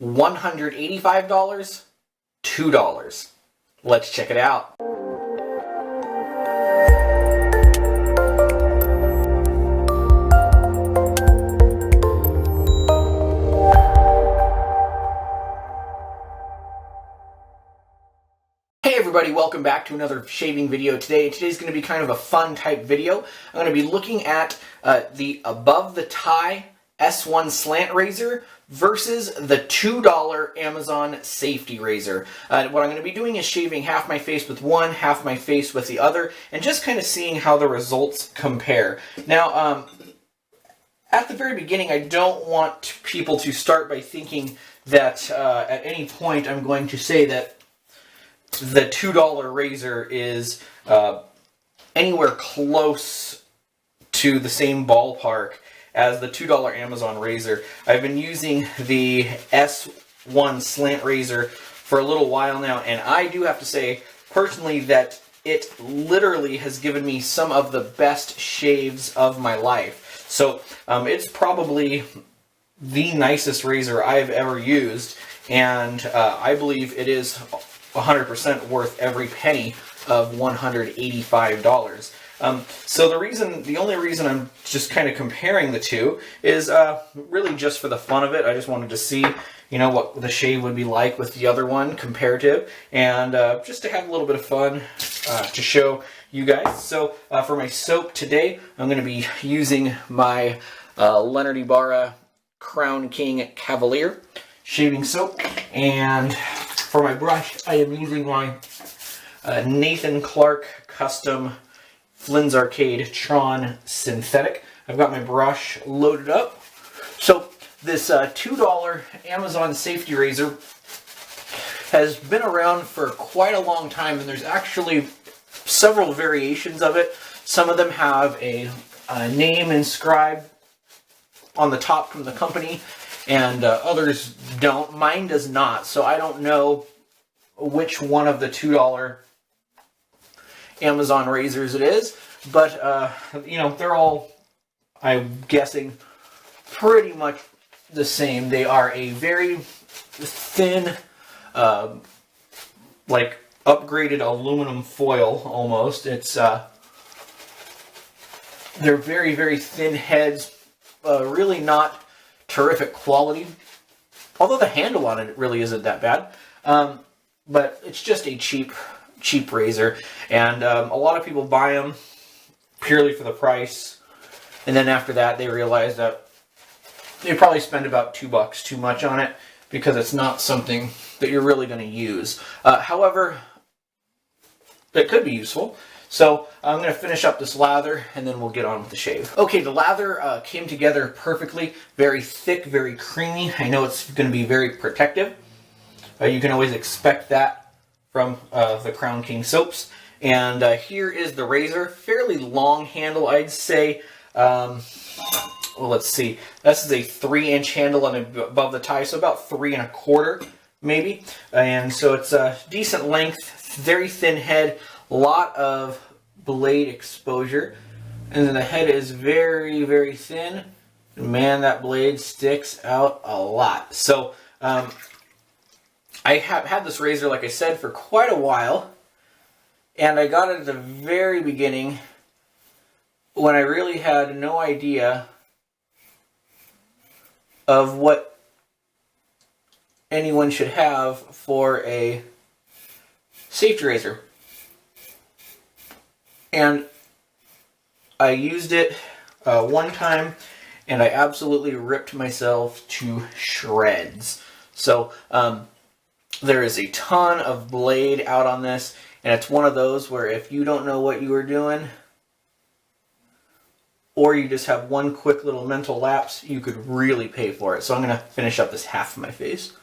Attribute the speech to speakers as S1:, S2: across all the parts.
S1: $185, $2. Let's check it out. Hey everybody, welcome back to another shaving video today. Today's going to be kind of a fun type video. I'm going to be looking at the above the tie S1 slant razor versus the $2 Amazon safety razor. What I'm going to be doing is shaving half my face with one, half my face with the other, and just kind of seeing how the results compare. Now, at the very beginning, I don't want people to start by thinking that at any point I'm going to say that the $2 razor is anywhere close to the same ballpark as the $2 Amazon razor. I've been using the S1 slant razor for a little while now, and I do have to say personally that it literally has given me some of the best shaves of my life. So it's probably the nicest razor I've ever used, and I believe it is 100% worth every penny of $185. So the only reason I'm just kind of comparing the two is really just for the fun of it. I just wanted to see, you know, what the shave would be like with the other one comparative, and just to have a little bit of fun to show you guys. So for my soap today, I'm going to be using my Leonard Ibarra Crown King Cavalier shaving soap, and for my brush, I am using my Nathan Clark Custom Flynn's Arcade Tron Synthetic. I've got my brush loaded up. So this $2 Amazon safety razor has been around for quite a long time, and there's actually several variations of it. Some of them have a name inscribed on the top from the company, and others don't. Mine does not, so I don't know which one of the $2 Amazon razors it is, but you know, they're all, I'm guessing, pretty much the same. They are a very thin, like upgraded aluminum foil almost. It's they're very, very thin heads, really not terrific quality, although the handle on it really isn't that bad, but it's just a cheap razor, and a lot of people buy them purely for the price, and then after that they realize that they probably spend about $2 too much on it because it's not something that you're really going to use. However, it could be useful. So I'm going to finish up this lather, and then we'll get on with the shave. Okay, the lather came together perfectly. Very thick, very creamy. I know it's going to be very protective. You can always expect that from the Crown King soaps. And here is the razor. Fairly long handle, I'd say. Well, let's see. This is a 3-inch handle and above the tie, so about 3 1/4 maybe. And so it's a decent length, very thin head. A lot of blade exposure, and then the head is very, very thin. And man, that blade sticks out a lot. So I have had this razor, like I said, for quite a while, and I got it at the very beginning when I really had no idea of what anyone should have for a safety razor. And I used it one time, and I absolutely ripped myself to shreds. So there is a ton of blade out on this, and it's one of those where if you don't know what you are doing, or you just have one quick little mental lapse, you could really pay for it. So I'm going to finish up this half of my face.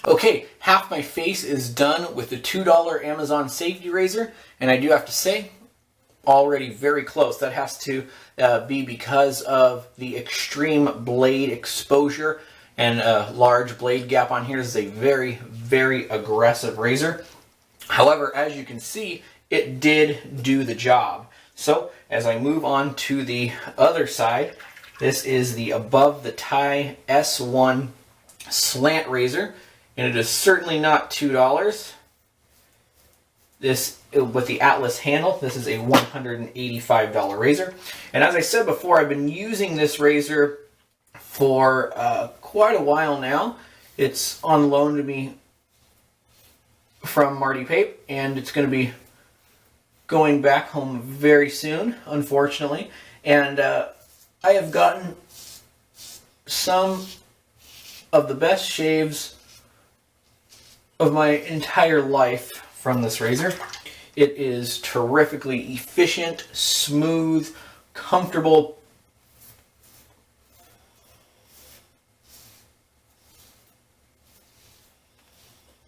S1: Okay, half my face is done with the $2 Amazon safety razor, and I do have to say, already very close. That has to be because of the extreme blade exposure and a large blade gap on here. This is a very, very aggressive razor. However, as you can see, it did do the job. So as I move on to the other side, this is the Above the Tie S1 slant razor, and it is certainly not $2. This, with the Atlas handle, this is a $185 razor. And as I said before, I've been using this razor for quite a while now. It's on loan to me from Marty Pape, and it's going to be going back home very soon, unfortunately. And I have gotten some of the best shaves of my entire life from this razor. It is terrifically efficient, smooth, comfortable.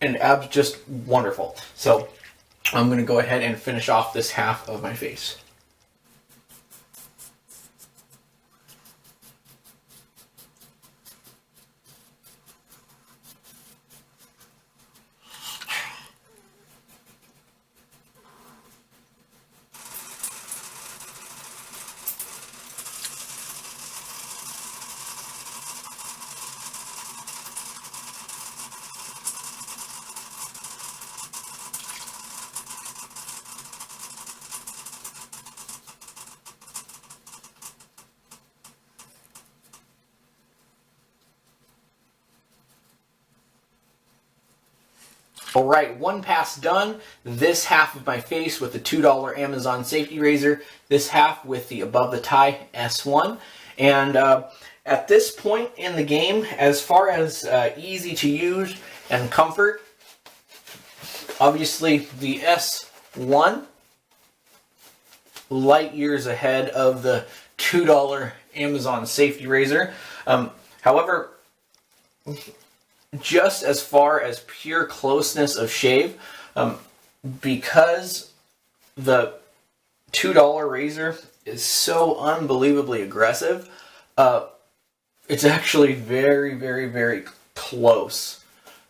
S1: And just wonderful. So I'm going to go ahead and finish off this half of my face. Alright, one pass done. This half of my face with the $2 Amazon safety razor. This half with the Above the Tie S1. And at this point in the game, as far as easy to use and comfort, obviously the S1 light years ahead of the $2 Amazon safety razor. However, just as far as pure closeness of shave, because the $2 razor is so unbelievably aggressive, it's actually very, very, very close.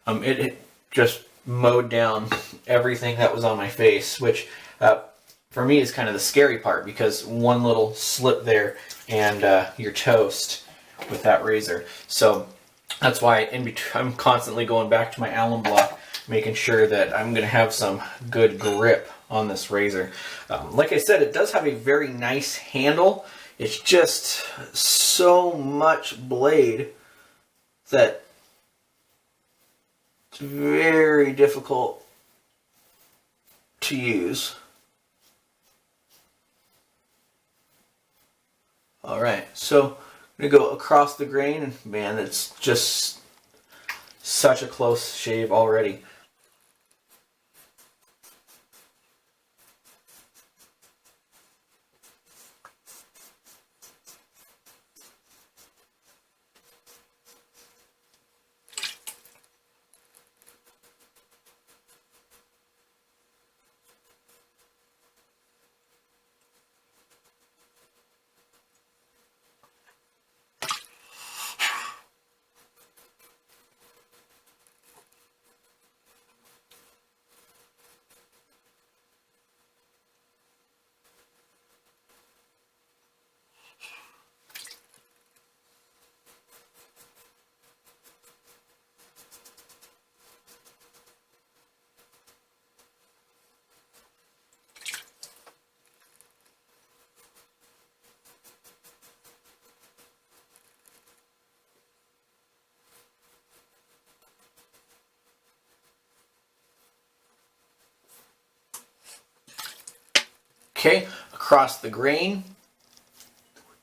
S1: It just mowed down everything that was on my face, which for me is kind of the scary part, because one little slip there and you're toast with that razor. So that's why I'm constantly going back to my alum block, making sure that I'm going to have some good grip on this razor. Like I said, it does have a very nice handle. It's just so much blade that it's very difficult to use. Alright, so I'm going to go across the grain, and man, it's just such a close shave already. Okay, across the grain,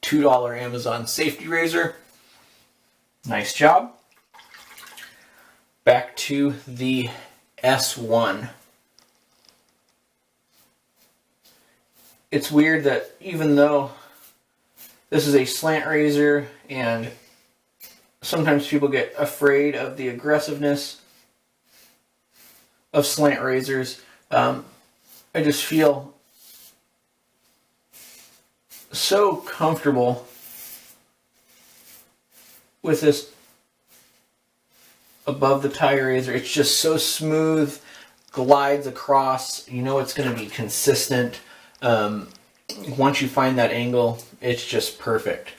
S1: $2 Amazon safety razor. Nice job. Back to the S1. It's weird that even though this is a slant razor and sometimes people get afraid of the aggressiveness of slant razors. I just feel so comfortable with this above the tie razor. It's just so smooth, glides across. You know it's going to be consistent. Once you find that angle, it's just perfect.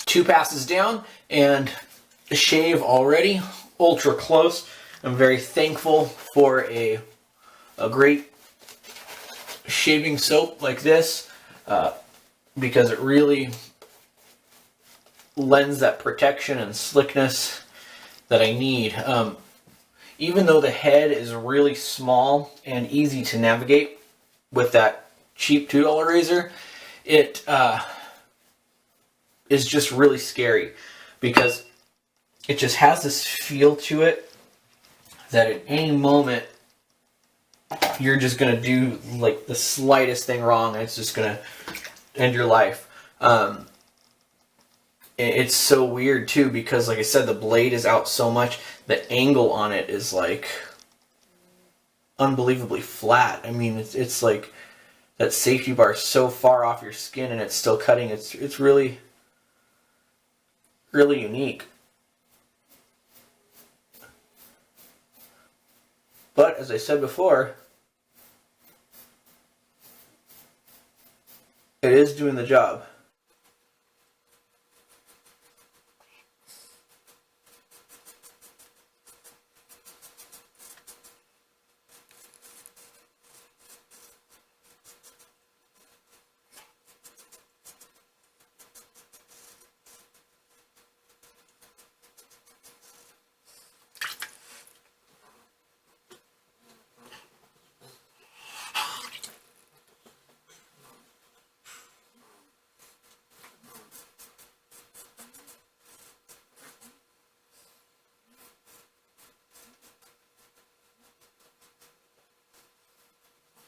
S1: Two passes down and the shave already ultra close. I'm very thankful for a great shaving soap like this because it really lends that protection and slickness that I need. Even though the head is really small and easy to navigate with that cheap $2 razor, it is just really scary because it just has this feel to it that at any moment you're just going to do like the slightest thing wrong and it's just going to end your life. It's so weird too because, like I said, the blade is out so much. The angle on it is like unbelievably flat. I mean, it's like that safety bar is so far off your skin and it's still cutting. It's really unique. But as I said before, it is doing the job.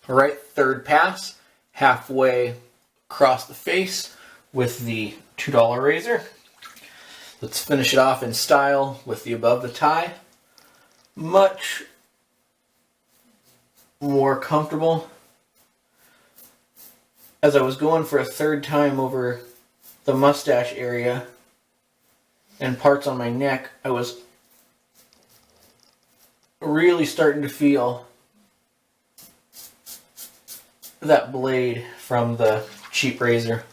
S1: Alright, third pass, halfway across the face with the $2 razor. Let's finish it off in style with the above the tie. Much more comfortable. As I was going for a third time over the mustache area and parts on my neck, I was really starting to feel that blade from the cheap razor.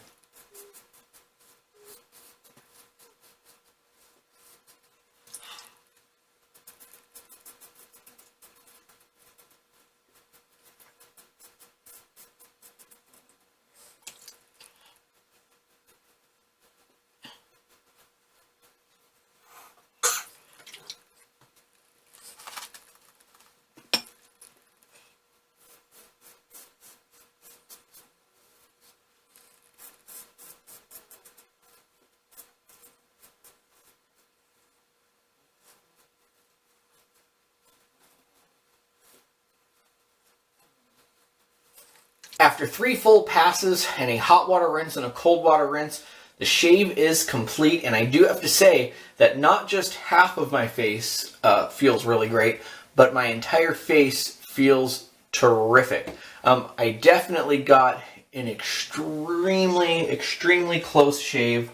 S1: After 3 full passes and a hot water rinse and a cold water rinse, the shave is complete, and I do have to say that not just half of my face feels really great, but my entire face feels terrific. I definitely got an extremely close shave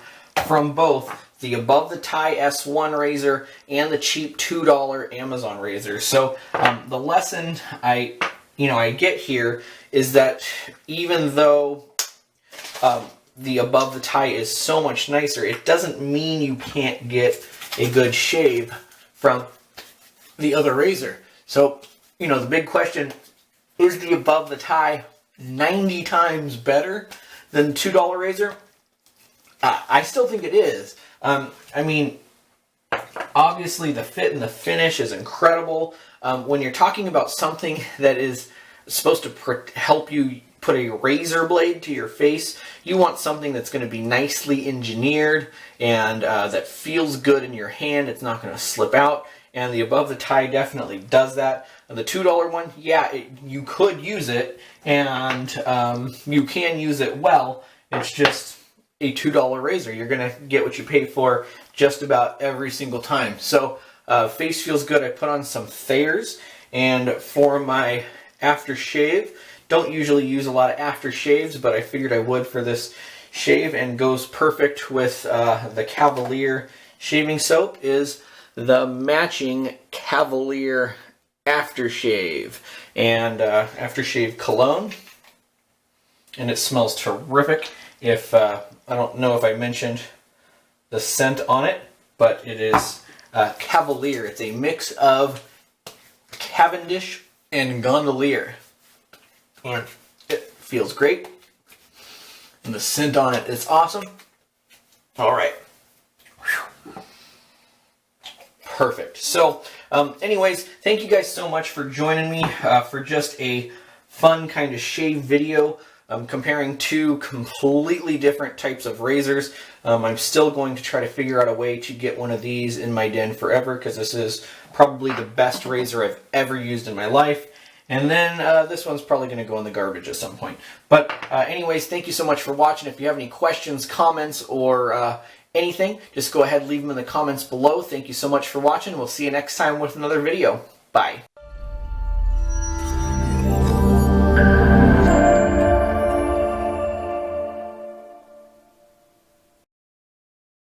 S1: from both the above the tie S1 razor and the cheap $2 Amazon razor. So the lesson I get here is that even though the above the tie is so much nicer, it doesn't mean you can't get a good shave from the other razor. So, the big question, is the above the tie 90 times better than the $2 razor? I still think it is. I mean, obviously the fit and the finish is incredible. When you're talking about something that is supposed to help you put a razor blade to your face, you want something that's going to be nicely engineered and that feels good in your hand. It's not going to slip out. And the above the tie definitely does that. The $2 one, yeah, you could use it, and you can use it well. It's just a $2 razor. You're going to get what you pay for just about every single time. So face feels good. I put on some Thayers, and for my aftershave, don't usually use a lot of aftershaves, but I figured I would for this shave, and goes perfect with the Cavalier shaving soap, is the matching Cavalier aftershave and aftershave cologne, and it smells terrific. If I don't know if I mentioned the scent on it, but it is Cavalier. It's a mix of Cavendish and Gondolier, and it feels great, and the scent on it is awesome. All right. Perfect. So anyways, thank you guys so much for joining me for just a fun kind of shave video comparing two completely different types of razors. I'm still going to try to figure out a way to get one of these in my den forever, because this is probably the best razor I've ever used in my life. And then this one's probably going to go in the garbage at some point. But anyways, thank you so much for watching. If you have any questions, comments, or anything, just go ahead and leave them in the comments below. Thank you so much for watching. We'll see you next time with another video. Bye.